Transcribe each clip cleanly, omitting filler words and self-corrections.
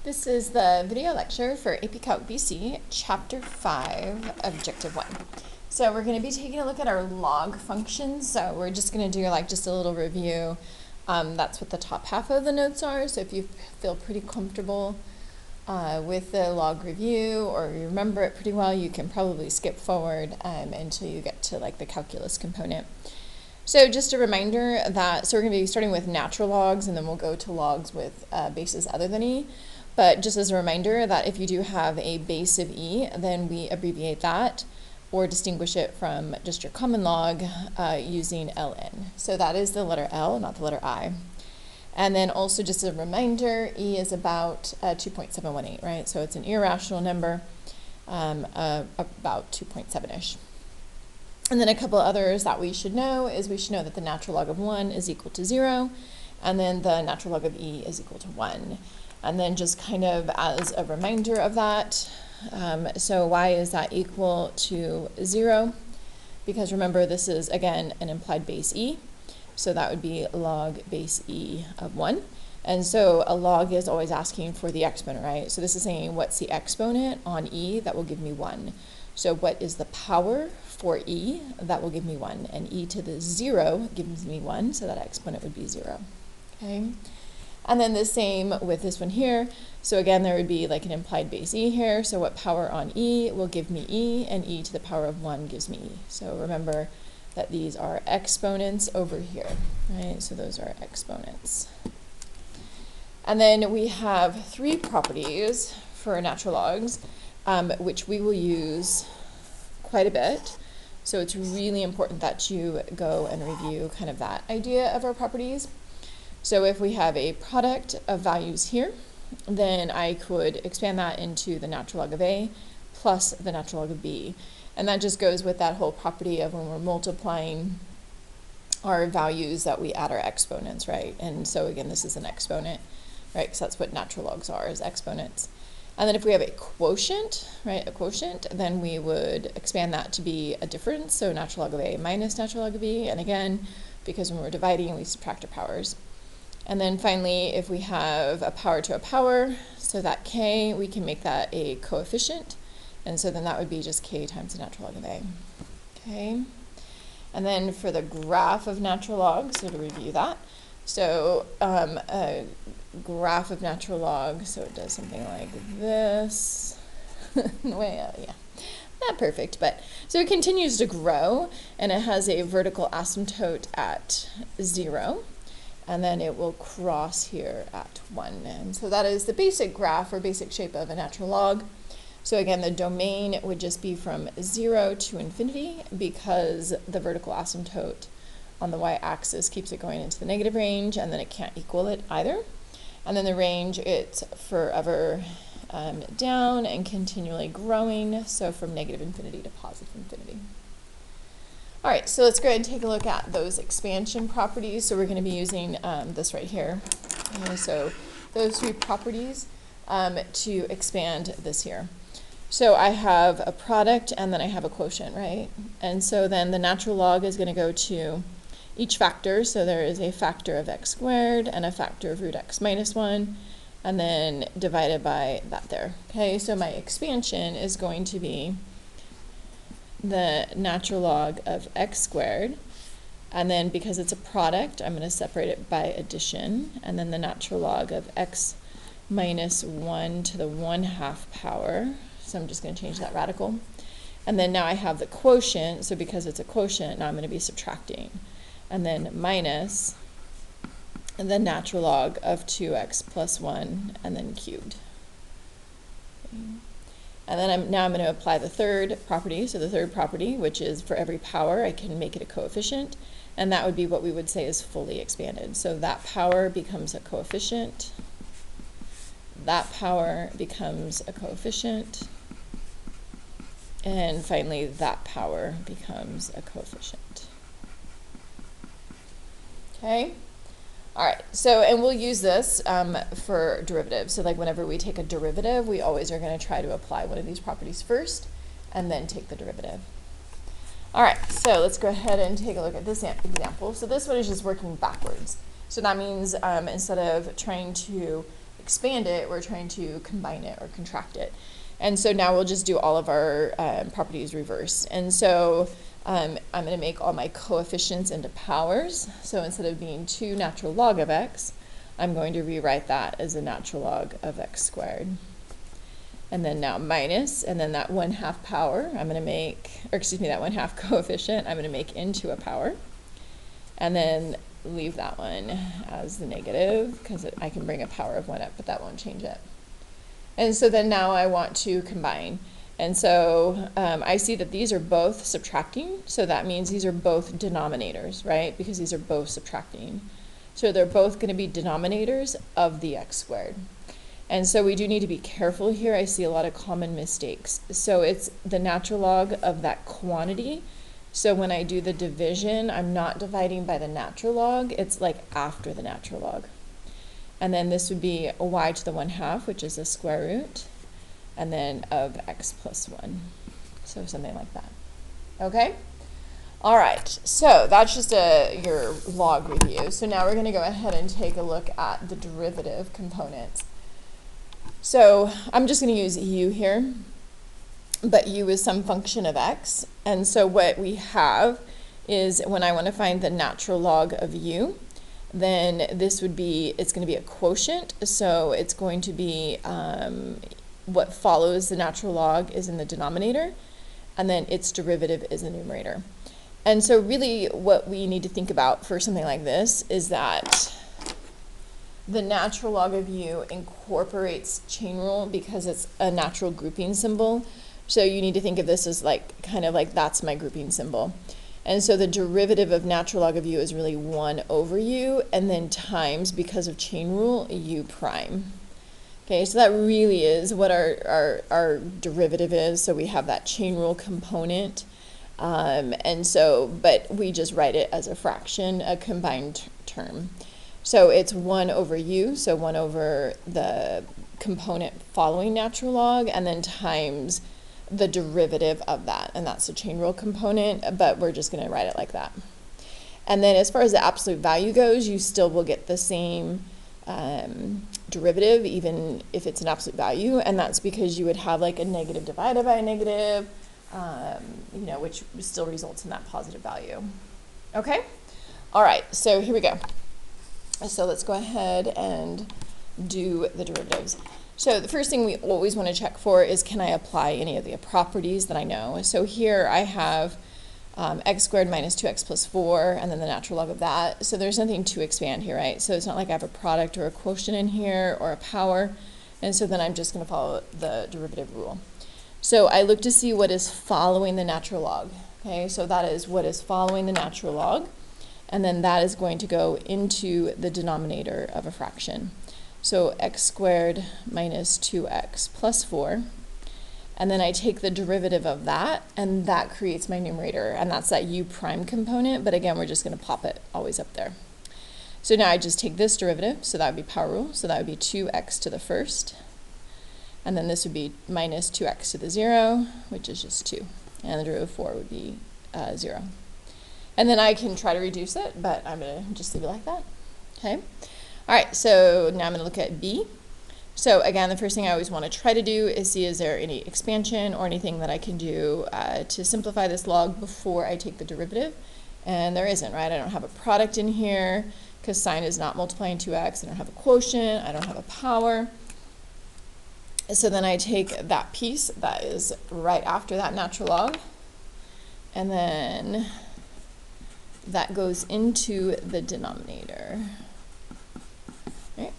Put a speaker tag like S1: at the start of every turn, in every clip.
S1: This is the video lecture for AP Calc BC, Chapter 5, Objective 1. So we're going to be taking a look at our log functions. So we're just going to do just a little review. That's what the top half of the notes are. So if you feel pretty comfortable with the log review or you remember it pretty well, you can probably skip forward until you get to the calculus component. So just a reminder that, so we're going to be starting with natural logs and then we'll go to logs with bases other than E. But just as a reminder that if you do have a base of E, then we abbreviate that or distinguish it from just your common log using ln. So that is the letter L, not the letter I. And then also just a reminder, E is about 2.718, right? So it's an irrational number, about 2.7-ish. And then a couple others that we should know is we should know that the natural log of 1 is equal to 0, and then the natural log of E is equal to 1. And then just kind of as a reminder of that, so why is that equal to 0? Because remember, this is, again, an implied base E. So that would be log base E of 1. And so a log is always asking for the exponent, right? So this is saying what's the exponent on E that will give me 1. So what is the power for E? That will give me 1. And E to the 0 gives me 1, so that exponent would be 0. Okay? And then the same with this one here. So again, there would be an implied base E here. So what power on E will give me E, and E to the power of 1 gives me E. So remember that these are exponents over here, right? So those are exponents. And then we have 3 properties for natural logs, which we will use quite a bit. So it's really important that you go and review kind of that idea of our properties. So if we have a product of values here, then I could expand that into the natural log of A plus the natural log of B. And that just goes with that whole property of when we're multiplying our values that we add our exponents, right? And so again, this is an exponent, right? Because that's what natural logs are, is exponents. And then if we have a quotient, right, then we would expand that to be a difference. So natural log of A minus natural log of B. And again, because when we're dividing, we subtract our powers. And then finally, if we have a power to a power, so that K, we can make that a coefficient. And so then that would be just K times the natural log of A. Okay. And then for the graph of natural log, so to review that, so a graph of natural log, so it does something like this. Yeah, not perfect, but so it continues to grow, and it has a vertical asymptote at 0. And then it will cross here at 1. And so that is the basic graph or basic shape of a natural log. So again, the domain would just be from 0 to infinity because the vertical asymptote on the y-axis keeps it going into the negative range, and then it can't equal it either. And then the range, it's forever down and continually growing, so from negative infinity to positive infinity. All right, so let's go ahead and take a look at those expansion properties. So we're going to be using this right here. So those 3 properties to expand this here. So I have a product and then I have a quotient, right? And so then the natural log is going to go to each factor. So there is a factor of x squared and a factor of root x minus 1, and then divided by that there. Okay, so my expansion is going to be the natural log of x squared, and then because it's a product, I'm going to separate it by addition, and then the natural log of x minus 1 to the 1/2 power, so I'm just going to change that radical. And then now I have the quotient, so because it's a quotient, now I'm going to be subtracting, and then minus the natural log of 2x plus 1, and then cubed. Okay. And then I'm going to apply the third property. So the third property, which is for every power, I can make it a coefficient. And that would be what we would say is fully expanded. So that power becomes a coefficient. That power becomes a coefficient. And finally, that power becomes a coefficient. Okay? All right, so, and we'll use this for derivatives. So whenever we take a derivative, we always are going to try to apply one of these properties first and then take the derivative. All right, so let's go ahead and take a look at this example. So this one is just working backwards. So that means instead of trying to expand it, we're trying to combine it or contract it. And so now we'll just do all of our properties reverse. And so I'm going to make all my coefficients into powers. So instead of being 2 natural log of x, I'm going to rewrite that as a natural log of x squared. And then now minus, and then that 1/2 power I'm going to make, or excuse me, that 1/2 coefficient I'm going to make into a power. And then leave that one as the negative, because I can bring a power of 1 up, but that won't change it. And so then now I want to combine. And so I see that these are both subtracting, so that means these are both denominators, right? Because these are both subtracting. So they're both going to be denominators of the x squared. And so we do need to be careful here. I see a lot of common mistakes. So it's the natural log of that quantity. So when I do the division, I'm not dividing by the natural log. It's like after the natural log. And then this would be a y to the 1/2, which is a square root, and then of x plus 1. So something like that. Okay? All right, so that's just your log review. So now we're going to go ahead and take a look at the derivative components. So I'm just going to use u here, but u is some function of x. And so what we have is when I want to find the natural log of u, then this would be, it's going to be a quotient. So it's going to be what follows the natural log is in the denominator, and then its derivative is the numerator. And so really what we need to think about for something like this is that the natural log of u incorporates chain rule because it's a natural grouping symbol. So you need to think of this as like, kind of like that's my grouping symbol. And so the derivative of natural log of u is really 1 over u, and then times, because of chain rule, u prime. Okay, so that really is what our derivative is. So we have that chain rule component. And so, but we just write it as a fraction, a combined term. So it's 1 over u, so 1 over the component following natural log, and then times the derivative of that, and that's the chain rule component, but we're just going to write it like that. And then as far as the absolute value goes, you still will get the same derivative, even if it's an absolute value, and that's because you would have like a negative divided by a negative, you know, which still results in that positive value. Okay? All right, so here we go. So let's go ahead and do the derivatives. So the first thing we always want to check for is, can I apply any of the properties that I know? So here I have x squared minus 2x plus 4, and then the natural log of that. So there's nothing to expand here, right? So it's not like I have a product or a quotient in here or a power. And so then I'm just going to follow the derivative rule. So I look to see what is following the natural log. Okay, so that is what is following the natural log. And then that is going to go into the denominator of a fraction. So x squared minus 2x plus 4. And then I take the derivative of that, and that creates my numerator. And that's that u prime component. But again, we're just going to pop it always up there. So now I just take this derivative. So that would be power rule. So that would be 2x to the first. And then this would be minus 2x to the 0, which is just 2. And the derivative of 4 would be 0. And then I can try to reduce it, but I'm going to just leave it like that. Okay. All right, so now I'm going to look at b. So again, the first thing I always want to try to do is see, is there any expansion or anything that I can do to simplify this log before I take the derivative? And there isn't, right? I don't have a product in here because sine is not multiplying 2x. I don't have a quotient. I don't have a power. So then I take that piece that is right after that natural log, and then that goes into the denominator. Right?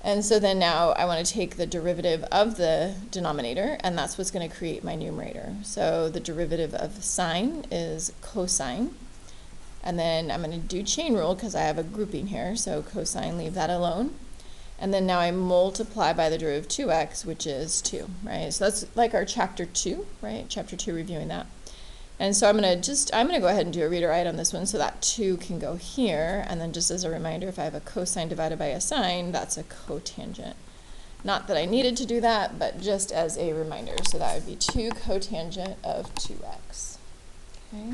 S1: And so then now I want to take the derivative of the denominator, and that's what's going to create my numerator. So the derivative of sine is cosine. And then I'm going to do chain rule because I have a grouping here, so cosine, leave that alone. And then now I multiply by the derivative of 2x, which is 2, right? So that's like our chapter 2, right? Chapter 2, reviewing that. And so I'm going to go ahead and do a read or write on this one so that 2 can go here. And then just as a reminder, if I have a cosine divided by a sine, that's a cotangent. Not that I needed to do that, but just as a reminder. So that would be 2 cotangent of 2x. Okay.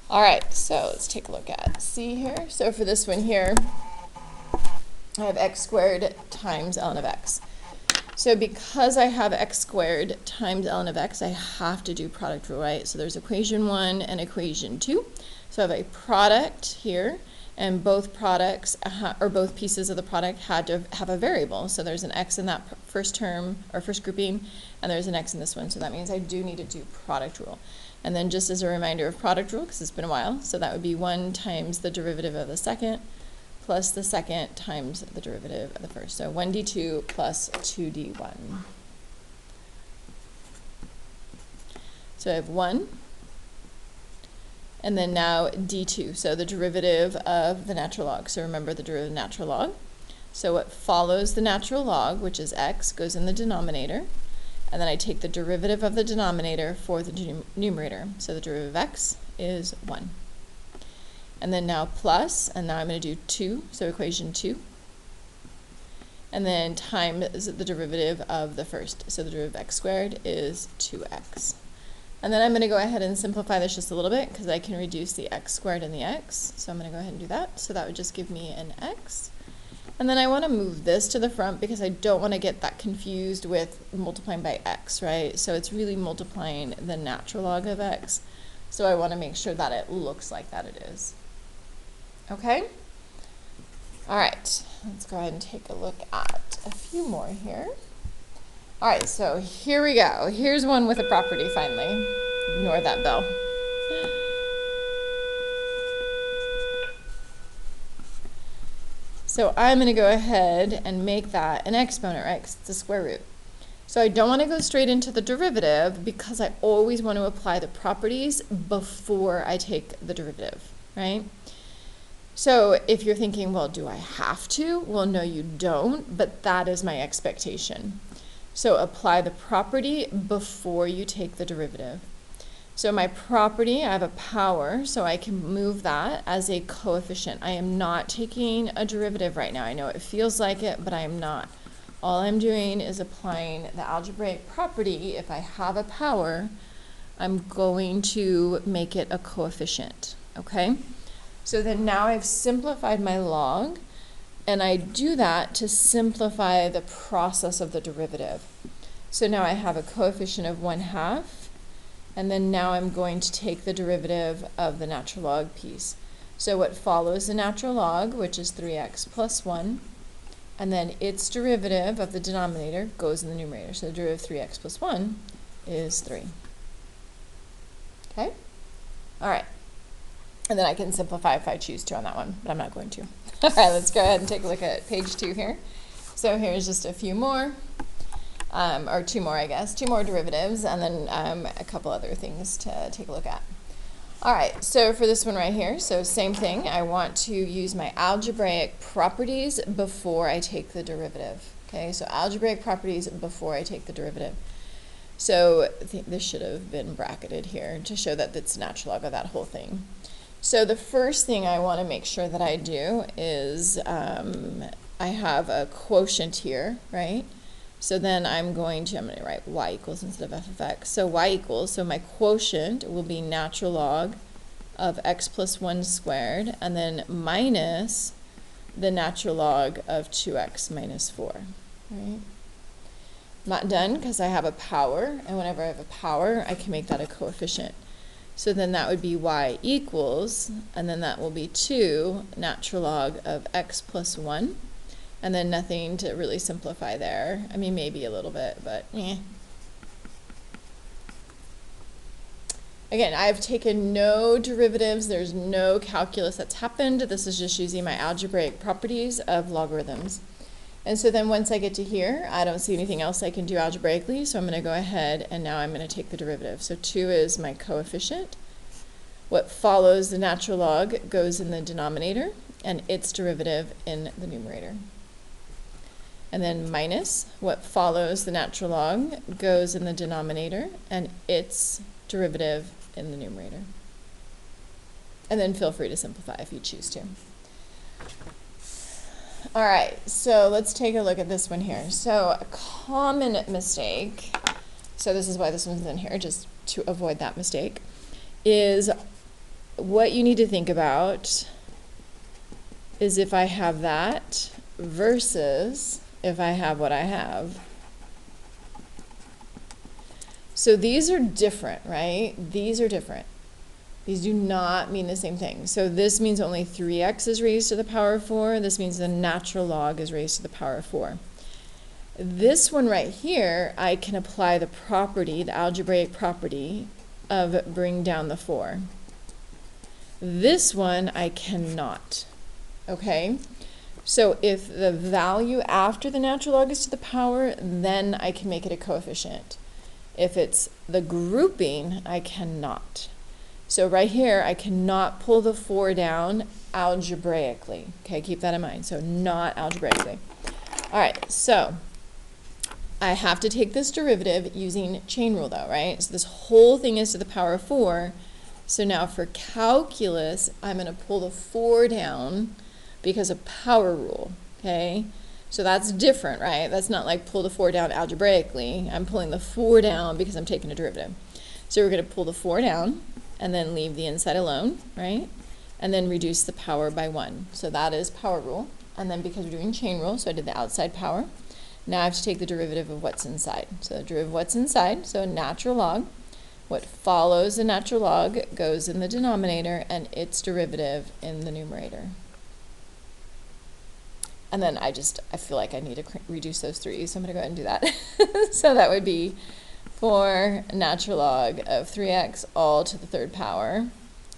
S1: All right, so let's take a look at C here. So for this one here, I have x squared times ln of x. So because I have x squared times ln of x, I have to do product rule, right? So there's equation 1 and equation 2. So I have a product here, and both products, or both pieces of the product had to have a variable. So there's an x in that first term, or first grouping, and there's an x in this one. So that means I do need to do product rule. And then just as a reminder of product rule, because it's been a while, so that would be 1 times the derivative of the second, plus the second times the derivative of the first. So 1d2 plus 2d1. So I have 1, and then now d2, so the derivative of the natural log. So remember the derivative of the natural log. So what follows the natural log, which is x, goes in the denominator, and then I take the derivative of the denominator for the numerator. So the derivative of x is 1. And then now plus, and now I'm going to do 2, so equation 2. And then times the derivative of the first. So the derivative of x squared is 2x. And then I'm going to go ahead and simplify this just a little bit because I can reduce the x squared and the x. So I'm going to go ahead and do that. So that would just give me an x. And then I want to move this to the front because I don't want to get that confused with multiplying by x, right? So it's really multiplying the natural log of x. So I want to make sure that it looks like that it is. Okay? All right, let's go ahead and take a look at a few more here. All right, so here we go. Here's one with a property finally. Ignore that bell. So I'm going to go ahead and make that an exponent, right? 'Cause it's a square root. So I don't want to go straight into the derivative because I always want to apply the properties before I take the derivative, right? So if you're thinking, well, do I have to? Well, no, you don't, but that is my expectation. So apply the property before you take the derivative. So my property, I have a power, so I can move that as a coefficient. I am not taking a derivative right now. I know it feels like it, but I am not. All I'm doing is applying the algebraic property. If I have a power, I'm going to make it a coefficient, okay? So then now I've simplified my log, and I do that to simplify the process of the derivative. So now I have a coefficient of 1/2, and then now I'm going to take the derivative of the natural log piece. So what follows the natural log, which is 3x plus 1, and then its derivative of the denominator goes in the numerator. So the derivative of 3x plus 1 is 3. Okay? All right. And then I can simplify if I choose to on that one, but I'm not going to. All right, let's go ahead and take a look at page 2 here. So here's just a few more, or 2 more, I guess. 2 more derivatives, and then a couple other things to take a look at. All right, so for this one right here, so same thing. I want to use my algebraic properties before I take the derivative. Okay, so algebraic properties before I take the derivative. So I think this should have been bracketed here to show that it's natural log of that whole thing. So the first thing I want to make sure that I do is I have a quotient here, right? So then I'm going to write y equals instead of f of x. So y equals, so my quotient will be natural log of x plus 1 squared, and then minus the natural log of 2x minus 4, right? Not done because I have a power, and whenever I have a power, I can make that a coefficient. So then that would be y equals, and then that will be 2 natural log of x plus 1, and then nothing to really simplify there. I mean, maybe a little bit, but eh. Again, I've taken no derivatives. There's no calculus that's happened. This is just using my algebraic properties of logarithms. And so then once I get to here, I don't see anything else I can do algebraically, so I'm going to go ahead and now I'm going to take the derivative. So 2 is my coefficient. What follows the natural log goes in the denominator, and its derivative in the numerator. And then minus what follows the natural log goes in the denominator, and its derivative in the numerator. And then feel free to simplify if you choose to. All right, so let's take a look at this one here. So a common mistake, so this is why this one's in here, just to avoid that mistake, is what you need to think about is if I have that versus if I have what I have. So these are different, right? These are different. These do not mean the same thing. So this means only 3x is raised to the power of 4. This means the natural log is raised to the power of 4. This one right here, I can apply the property, the algebraic property of bring down the 4. This one I cannot, okay? So if the value after the natural log is to the power, then I can make it a coefficient. If it's the grouping, I cannot. So right here, I cannot pull the 4 down algebraically. Okay, keep that in mind. So not algebraically. All right, so I have to take this derivative using chain rule though, right? So this whole thing is to the power of 4. So now for calculus, I'm going to pull the 4 down because of power rule, okay? So that's different, right? That's not like pull the 4 down algebraically. I'm pulling the 4 down because I'm taking a derivative. So we're going to pull the 4 down and then leave the inside alone, right? And then reduce the power by 1. So that is power rule. And then because we're doing chain rule, so I did the outside power. Now I have to take the derivative of what's inside. So the derivative of what's inside, so a natural log. What follows the natural log goes in the denominator and its derivative in the numerator. And then I feel like I need to reduce those 3, so I'm going to go ahead and do that. So that would be 4 natural log of 3x all to the 3rd power,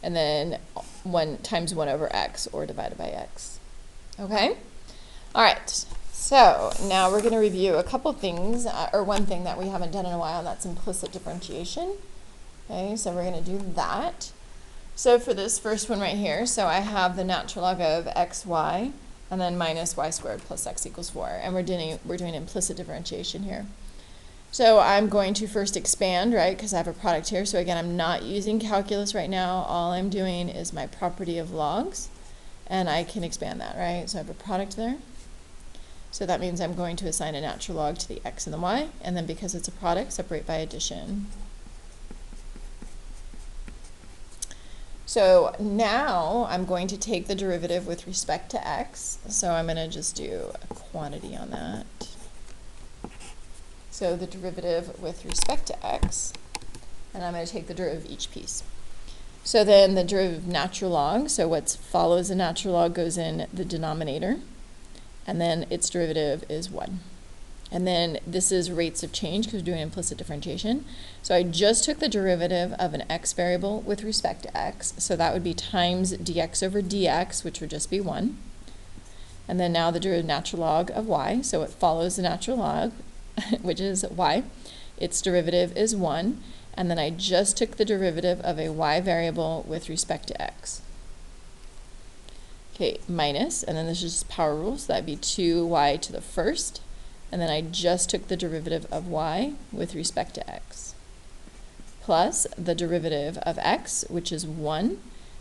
S1: and then 1 times 1 over x, or divided by x. Okay? All right. So now we're going to review a couple things, or one thing that we haven't done in a while, and that's implicit differentiation. Okay, so we're going to do that. So for this first one right here, so I have the natural log of xy, and then minus y squared plus x equals 4. And we're doing implicit differentiation here. So I'm going to first expand, right, because I have a product here. So again, I'm not using calculus right now. All I'm doing is my property of logs, and I can expand that, right? So I have a product there. So that means I'm going to assign a natural log to the x and the y, and then because it's a product, separate by addition. So now I'm going to take the derivative with respect to x. So I'm going to just do a quantity on that. So the derivative with respect to x, and I'm going to take the derivative of each piece. So then the derivative of natural log, so what follows the natural log goes in the denominator, and then its derivative is 1. And then this is rates of change because we're doing implicit differentiation. So I just took the derivative of an x variable with respect to x. So that would be times dx over dx, which would just be 1. And then now the derivative natural log of y. So it follows the natural log, which is y. Its derivative is 1. And then I just took the derivative of a y variable with respect to x. Okay, minus, and then this is just power rule, so that'd be 2y to the first. And then I just took the derivative of y with respect to x, plus the derivative of x, which is 1,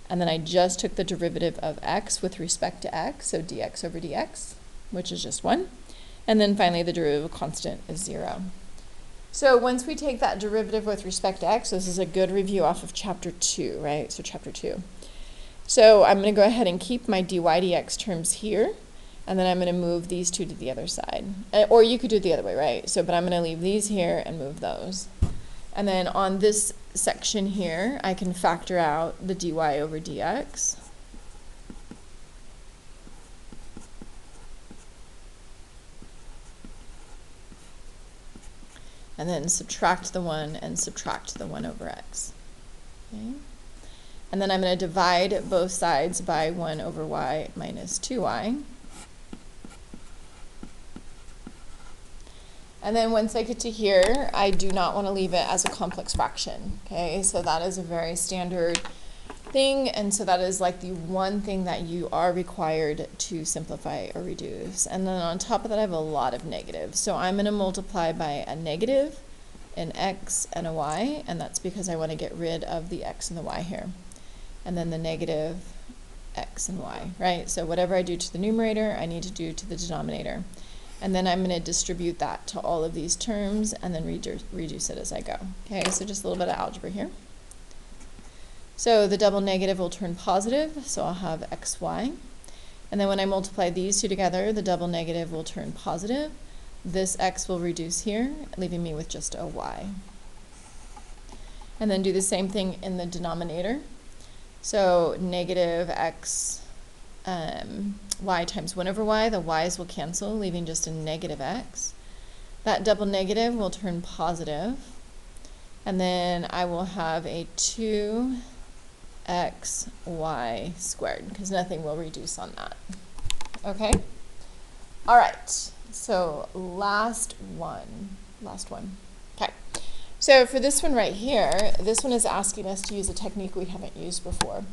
S1: and then I just took the derivative of x with respect to x, so dx over dx, which is just 1, and then finally the derivative of constant is 0. So once we take that derivative with respect to x, this is a good review off of chapter 2, right? So chapter 2. So I'm going to go ahead and keep my dy dx terms here. And then I'm going to move these two to the other side. Or you could do it the other way, right? So, but I'm going to leave these here and move those. And then on this section here, I can factor out the dy over dx. And then subtract the 1 and subtract the 1 over x. Okay. And then I'm going to divide both sides by 1 over y minus 2y. And then once I get to here, I do not want to leave it as a complex fraction, okay? So that is a very standard thing, and so that is like the one thing that you are required to simplify or reduce. And then on top of that, I have a lot of negatives. So I'm going to multiply by a negative, an x, and a y, and that's because I want to get rid of the x and the y here. And then the negative x and y, right? So whatever I do to the numerator, I need to do to the denominator. And then I'm going to distribute that to all of these terms and then reduce it as I go. Okay, so just a little bit of algebra here. So the double negative will turn positive, so I'll have xy. And then when I multiply these two together, the double negative will turn positive. This x will reduce here, leaving me with just a y. And then do the same thing in the denominator. So negative x y times 1 over y, the y's will cancel, leaving just a negative x. That double negative will turn positive. And then I will have a 2xy squared, because nothing will reduce on that. Okay? All right, so last one. Okay, so for this one right here, this one is asking us to use a technique we haven't used before.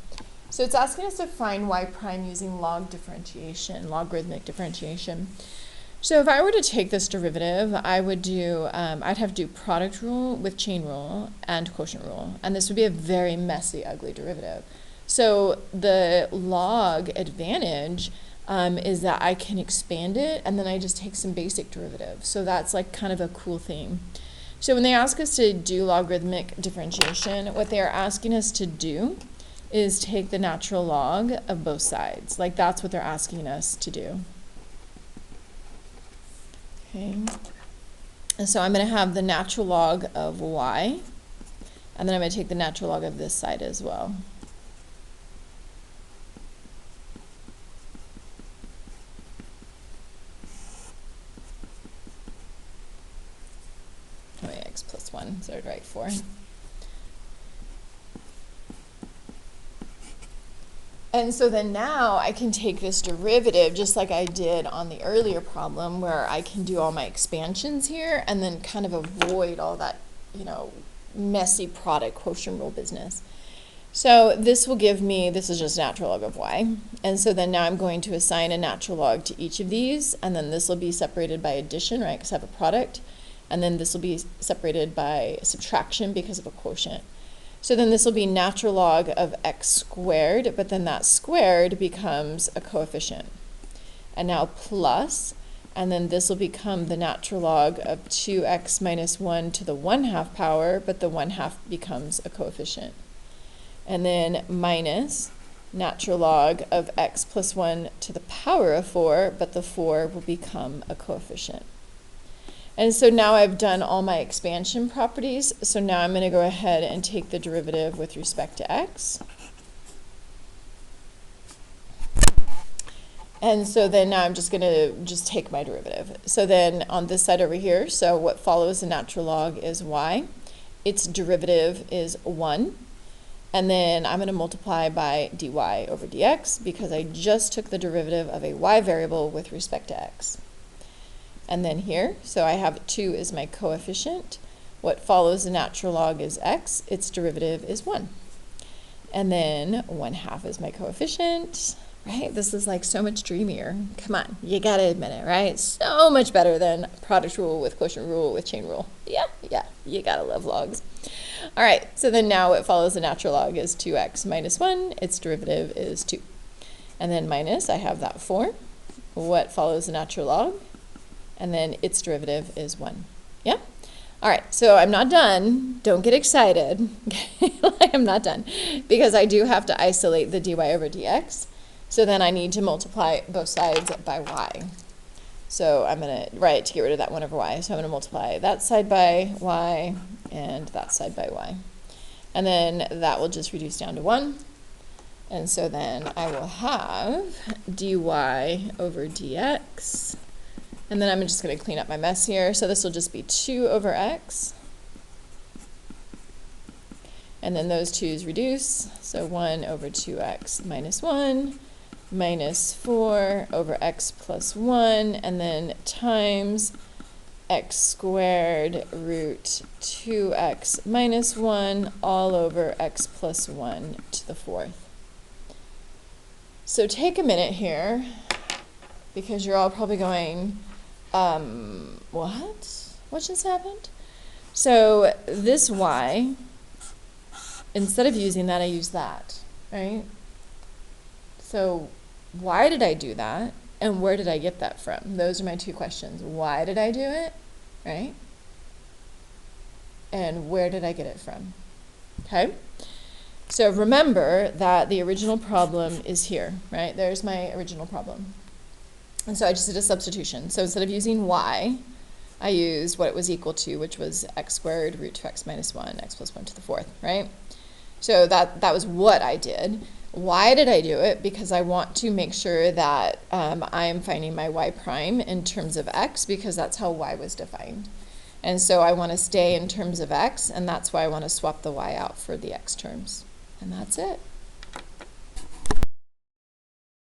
S1: So it's asking us to find y prime using logarithmic differentiation. So if I were to take this derivative, I would do, I'd have to do product rule with chain rule and quotient rule. And this would be a very messy, ugly derivative. So the log advantage is that I can expand it and then I just take some basic derivatives. So that's like kind of a cool thing. So when they ask us to do logarithmic differentiation, what they are asking us to do is take the natural log of both sides. Like that's what they're asking us to do. Okay, and so I'm going to have the natural log of y, and then I'm going to take the natural log of this side as well. Oh, yeah, x plus 1, so I'd write 4. And so then now I can take this derivative just like I did on the earlier problem where I can do all my expansions here and then kind of avoid all that, you know, messy product quotient rule business. So this will give me, this is just natural log of y. And so then now I'm going to assign a natural log to each of these, and then this will be separated by addition, right, because I have a product. And then this will be separated by subtraction because of a quotient. So then this will be natural log of x squared, but then that squared becomes a coefficient. And now plus, and then this will become the natural log of 2x minus 1 to the 1/2 power, but the 1/2 becomes a coefficient. And then minus natural log of x plus 1 to the power of 4, but the 4 will become a coefficient. And so now I've done all my expansion properties, so now I'm going to go ahead and take the derivative with respect to x. And so then now I'm just going to take my derivative. So then on this side over here, so what follows the natural log is y. Its derivative is 1. And then I'm going to multiply by dy over dx because I just took the derivative of a y variable with respect to x. And then here, so I have 2 is my coefficient. What follows the natural log is x. Its derivative is 1. And then 1/2 is my coefficient, right? This is like so much dreamier. Come on, you gotta admit it, right? So much better than product rule with quotient rule with chain rule. Yeah, you gotta love logs. All right, so then now what follows the natural log is 2x minus 1. Its derivative is 2. And then minus, I have that 4. What follows the natural log? And then its derivative is 1. Yeah? All right, so I'm not done. Don't get excited. I'm not done because I do have to isolate the dy over dx. So then I need to multiply both sides by y. So I'm going to write to get rid of that 1 over y. So I'm going to multiply that side by y and that side by y. And then that will just reduce down to 1. And so then I will have dy over dx. And then I'm just going to clean up my mess here. So this will just be 2 over x. And then those 2's reduce. So 1 over 2x minus 1 minus 4 over x plus 1. And then times x squared root 2x minus 1 all over x plus 1 to the 4th. So take a minute here because you're all probably going, what just happened? So this y, instead of using that, I use that, right? So why did I do that? And where did I get that from? Those are my two questions. Why did I do it, right? And where did I get it from? Okay? So remember that the original problem is here, right? There's my original problem. And so I just did a substitution. So instead of using y, I used what it was equal to, which was x squared root 2x minus 1, x plus 1 to the fourth, right? So that was what I did. Why did I do it? Because I want to make sure that I'm finding my y prime in terms of x, because that's how y was defined. And so I want to stay in terms of x, and that's why I want to swap the y out for the x terms. And that's it.